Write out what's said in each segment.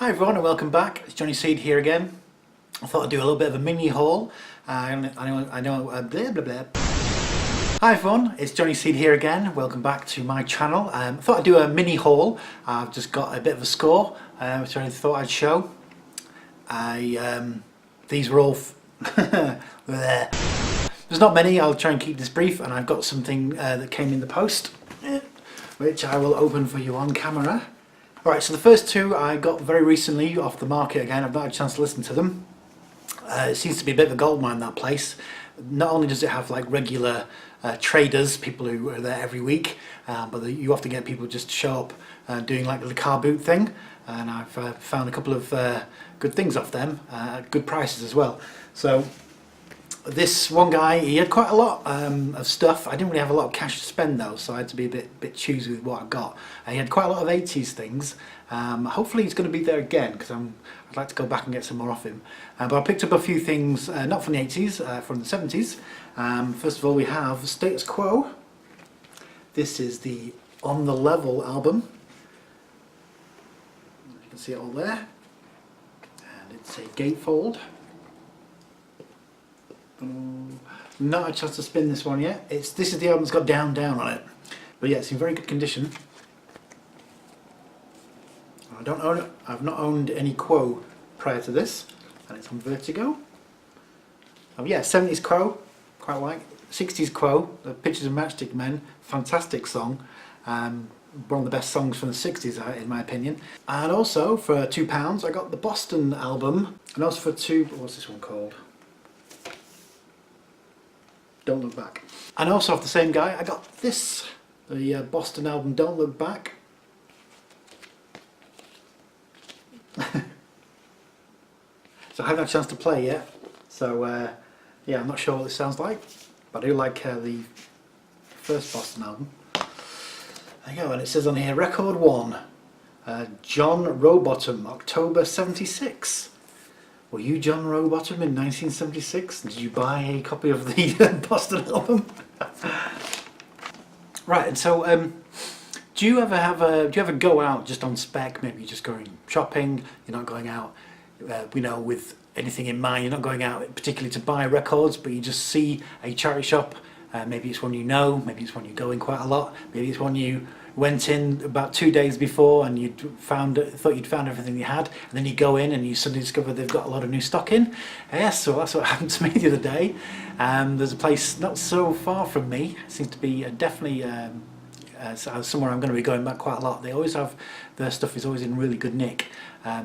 Hi everyone and welcome back. It's Johnny Seed here again. I thought I'd do a little bit of a mini haul. I know blah blah blah. Hi everyone, it's Johnny Seed here again. Welcome back to my channel. I thought I'd do a mini haul. I've just got a bit of a score, which I thought I'd show. These were all there's not many. I'll try and keep this brief, and I've got something that came in the post, which I will open for you on camera. Alright, so the first two I got very recently off the market again. I've not had a chance to listen to them. It seems to be a bit of a goldmine, that place. Not only does it have like regular traders, people who are there every week, but you often get people just show up doing like the car boot thing, and I've found a couple of good things off them at good prices as well. So this one guy, he had quite a lot of stuff. I didn't really have a lot of cash to spend though, so I had to be a bit choosy with what I got. He had quite a lot of 80s things. Hopefully he's going to be there again, because I'd like to go back and get some more off him. But I picked up a few things, not from the 80s, from the 70s. First of all, we have Status Quo. This is the On the Level album. You can see it all there. And it's a gatefold. Not a chance to spin this one yet. This is the album that's got Down Down on it, but yeah, it's in very good condition. I don't own it. I've not owned any Quo prior to this, and it's on Vertigo. Oh yeah, 70s Quo, quite like. 60s Quo, the Pictures of Matchstick Men, fantastic song. One of the best songs from the 60s in my opinion. And also for £2 I got the Boston album, and also for what's this one called? Don't Look Back. And also off the same guy, I got this, the Boston album Don't Look Back. So I haven't had a chance to play yet, so yeah, I'm not sure what this sounds like, but I do like the first Boston album. There you go, and it says on here, Record 1, John Rowbottom, October 76. Were you John Rowbottom in 1976? Did you buy a copy of the Boston album? Right, and so do you ever go out just on spec? Maybe you're just going shopping. You're not going out, with anything in mind. You're not going out particularly to buy records, but you just see a charity shop. Maybe it's one you know. Maybe it's one you go in quite a lot. Maybe it's one you went in about 2 days before and thought you'd found everything you had, and then you go in and you suddenly discover they've got a lot of new stock in. Yes, so that's what happened to me the other day. There's a place not so far from me. It seems to be definitely somewhere I'm going to be going back quite a lot. They always have, their stuff is always in really good nick.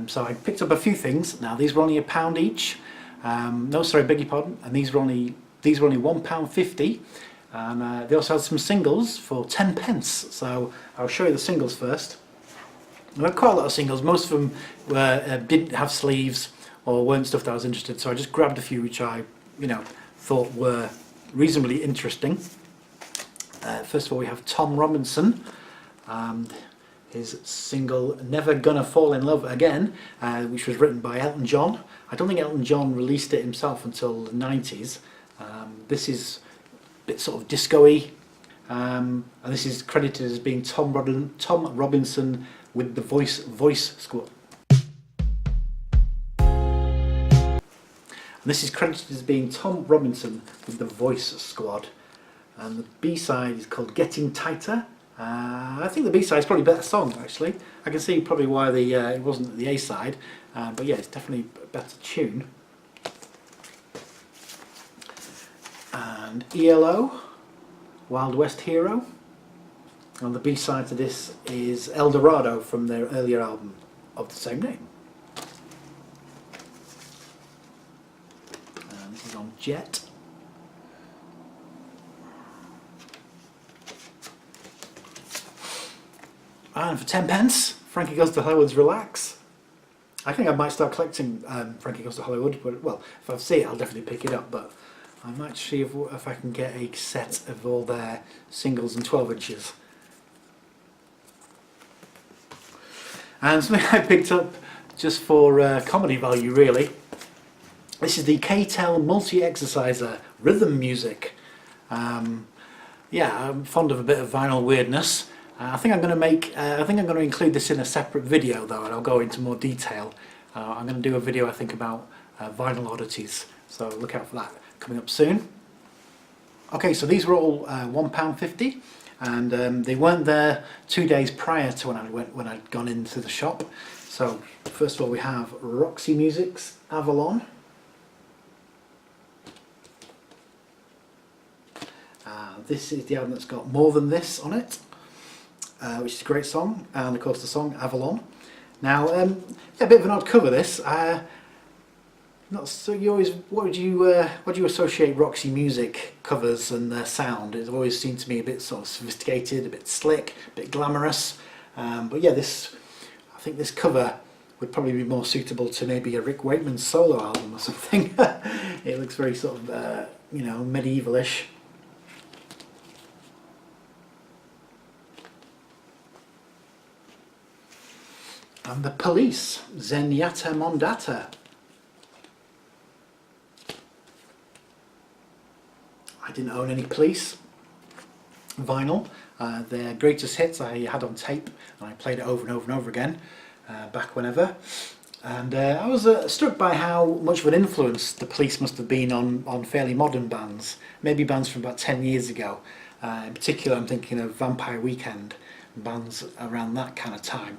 So I picked up a few things. Now these were only £1 each. No, sorry, beg your pardon. And these were only £1.50. And they also had some singles for 10p. So I'll show you the singles first. I had quite a lot of singles. Most of them didn't have sleeves or weren't stuff that I was interested in. So I just grabbed a few which I, thought were reasonably interesting. First of all, we have Tom Robinson and his single Never Gonna Fall in Love Again, which was written by Elton John. I don't think Elton John released it himself until the 90s. This is a bit sort of disco-y, and this is credited as being Tom Robinson with the Voice Squad. And this is credited as being Tom Robinson with the Voice Squad. And the B-side is called Getting Tighter. I think the B-side is probably a better song actually. I can see probably why it wasn't the A-side, but yeah, it's definitely a better tune. And ELO, Wild West Hero. And the B-side to this is El Dorado from their earlier album of the same name. And this is on Jet. And for 10p, Frankie Goes to Hollywood's Relax. I think I might start collecting Frankie Goes to Hollywood, but well, if I see it I'll definitely pick it up, but I might see if I can get a set of all their singles and 12 inches. And something I picked up just for comedy value really. This is the K-Tel Multi-Exerciser Rhythm Music. Yeah, I'm fond of a bit of vinyl weirdness. I think I'm going to make. I think I'm going to include this in a separate video though, and I'll go into more detail. I'm going to do a video, I think, about vinyl oddities. So look out for that coming up soon. Okay, so these were all £1.50, and they weren't there 2 days prior to when I'd gone into the shop. So first of all, we have Roxy Music's Avalon. This is the album that's got More Than This on it, which is a great song, and of course the song Avalon. Now, yeah, a bit of an odd cover this. Not so. You always, what do you associate Roxy Music covers and their sound? It always seemed to me a bit sort of sophisticated, a bit slick, a bit glamorous. But yeah, I think this cover would probably be more suitable to maybe a Rick Wakeman solo album or something. It looks very sort of you know, medievalish. And the Police, Zenyatta Mondata. I didn't own any Police vinyl. Their greatest hits I had on tape, and I played it over and over and over again, back whenever. And I was struck by how much of an influence the Police must have been on fairly modern bands, maybe bands from about 10 years ago. In particular, I'm thinking of Vampire Weekend, bands around that kind of time.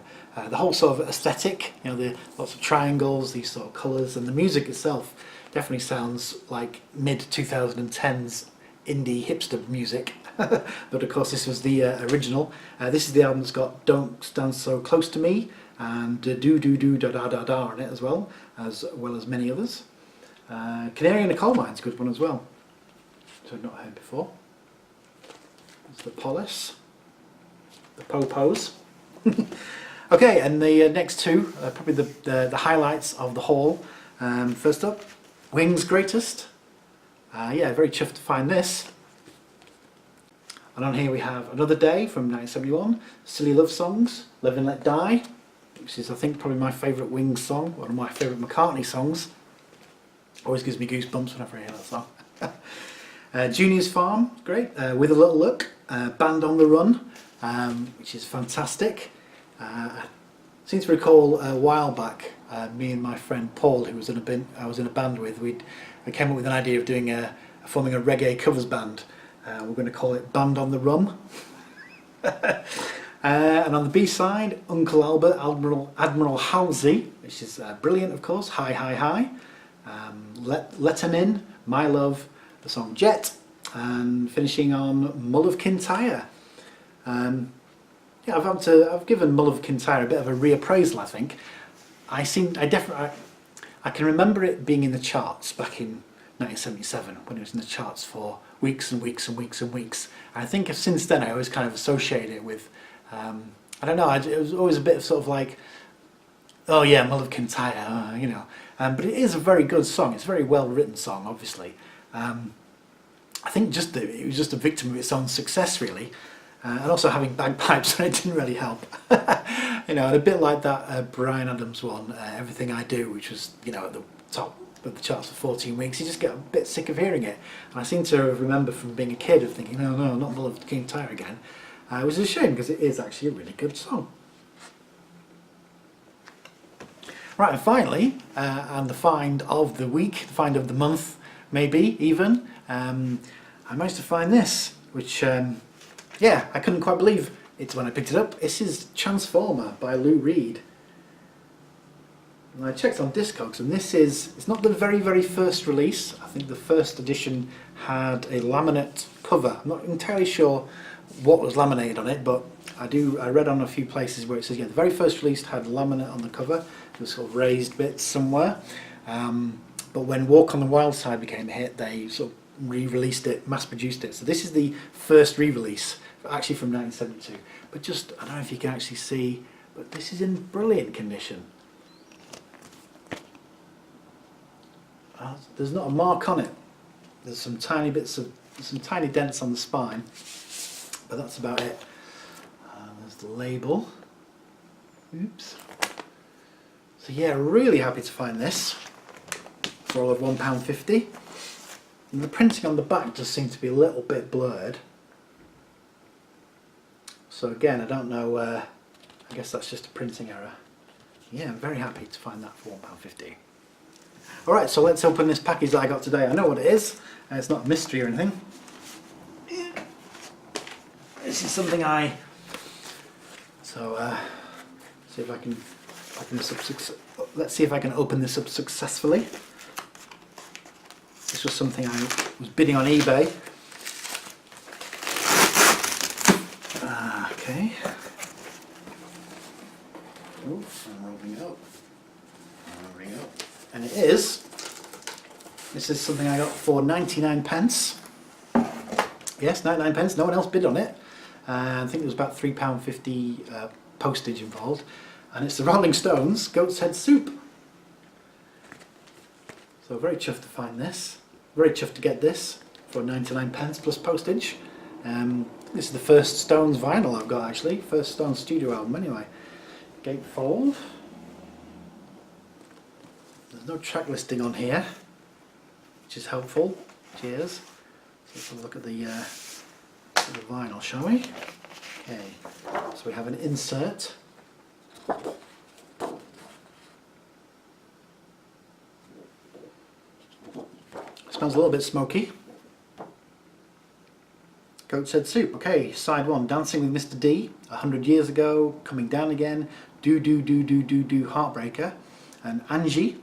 The whole sort of aesthetic, you know, the lots of triangles, these sort of colours, and the music itself definitely sounds like mid-2010s indie hipster music. But of course this was the original. This is the album that's got Don't Stand So Close to Me and Do Do Do Da Da Da Da on it as well as many others. Canary in the Coal Mine's a good one as well, which I've not heard before. It's the Police, the Popos. Okay, and the next two are probably the highlights of the haul. First up, Wings Greatest. Yeah, very chuffed to find this. And on here we have Another Day from 1971, Silly Love Songs, Live and Let Die, which is I think probably my favourite Wings song, one of my favourite McCartney songs. Always gives me goosebumps whenever I hear that song. Junior's Farm, great. With a Little Look, Band on the Run, which is fantastic. I seem to recall a while back, me and my friend Paul, who I was in a band with, I came up with an idea of forming a reggae covers band. We're going to call it Band on the Rum. And on the B side, Uncle Albert, Admiral Halsey, which is brilliant, of course. Hi Hi Hi. Let 'Em In, My Love, the song Jet, and finishing on Mull of Kintyre. Yeah, I've given Mull of Kintyre a bit of a reappraisal, I think. I can remember it being in the charts back in 1977 when it was in the charts for weeks and weeks and weeks and weeks. And I think since then I always kind of associate it with, I don't know, it was always a bit of sort of like, oh yeah, Mull of Kintyre, you know. But it is a very good song. It's a very well written song, obviously. I think it was just a victim of its own success, really. And also having bagpipes, it didn't really help. You know, and a bit like that Bryan Adams one, Everything I Do, which was, you know, at the top of the charts for 14 weeks. You just get a bit sick of hearing it. And I seem to remember from being a kid of thinking, no, not Mull of Kintyre again. It was a shame because it is actually a really good song. Right, and finally, and the find of the week, the find of the month, maybe even, I managed to find this, which, yeah, I couldn't quite believe it when I picked it up. This is Transformer by Lou Reed. And I checked on Discogs, and it's not the very, very first release. I think the first edition had a laminate cover. I'm not entirely sure what was laminated on it, but I read on a few places where it says, yeah, the very first release had laminate on the cover. There was sort of raised bits somewhere. But when Walk on the Wild Side became a hit, they sort of re-released it, mass-produced it. So this is the first re-release, actually from 1972. But just, I don't know if you can actually see, but this is in brilliant condition. There's not a mark on it. There's some tiny dents on the spine, but that's about it. There's the label. Oops. So yeah, really happy to find this for all of £1.50. And the printing on the back does seem to be a little bit blurred. So again, I don't know, I guess that's just a printing error. Yeah, I'm very happy to find that for £1.50. Alright, so let's open this package that I got today. I know what it is, it's not a mystery or anything. This is something see if I can open this up. Let's see if I can open this up successfully. This was something I was bidding on eBay. Okay. Oh, I'm rolling it up. And this is something I got for 99 pence. Yes, 99 pence, no one else bid on it. I think there was about £3.50 postage involved. And it's the Rolling Stones Goat's Head Soup. So very chuffed to find this. Very chuffed to get this for 99 pence plus postage. This is the first Stones vinyl I've got actually. First Stones studio album anyway. Gatefold. There's no track listing on here, which is helpful. Cheers. So let's have a look at the vinyl, shall we? Okay, so we have an insert. Smells a little bit smoky. Goat's Head Soup. Okay, side one, Dancing with Mr. D, 100 years ago, Coming Down Again, Do Do Do Do Do Do Heartbreaker, and Angie.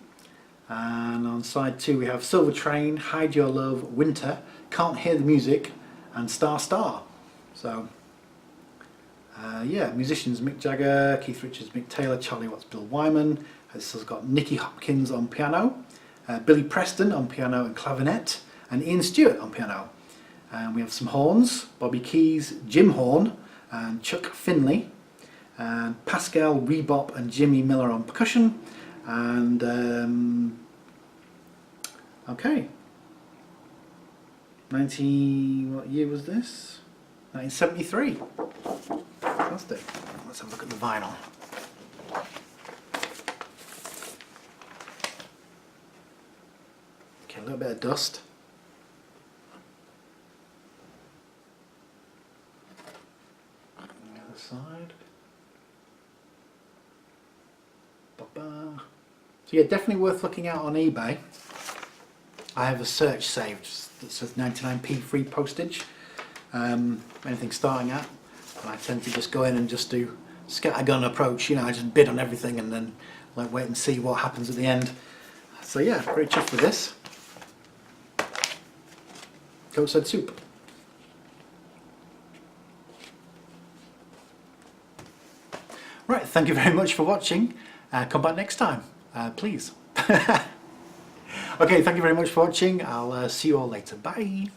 And on side two we have Silver Train, Hide Your Love, Winter, Can't Hear the Music, and Star Star. So, yeah, musicians Mick Jagger, Keith Richards, Mick Taylor, Charlie Watts, Bill Wyman. This has got Nicky Hopkins on piano, Billy Preston on piano and clavinet, and Ian Stewart on piano. And we have some horns, Bobby Keys, Jim Horn, and Chuck Finley, and Pascal Rebop and Jimmy Miller on percussion. And okay, what year was this? 1973. Fantastic. Let's have a look at the vinyl. Okay, a little bit of dust. On the other side. Ba-ba. So yeah, definitely worth looking out on eBay. I have a search saved that says 99p free postage. Anything starting at, and I tend to just go in and just do scattergun approach. You know, I just bid on everything and then like wait and see what happens at the end. So yeah, very chuffed with this. Goat's Head Soup. Right, thank you very much for watching. Come back next time, please. Okay, thank you very much for watching. I'll see you all later. Bye.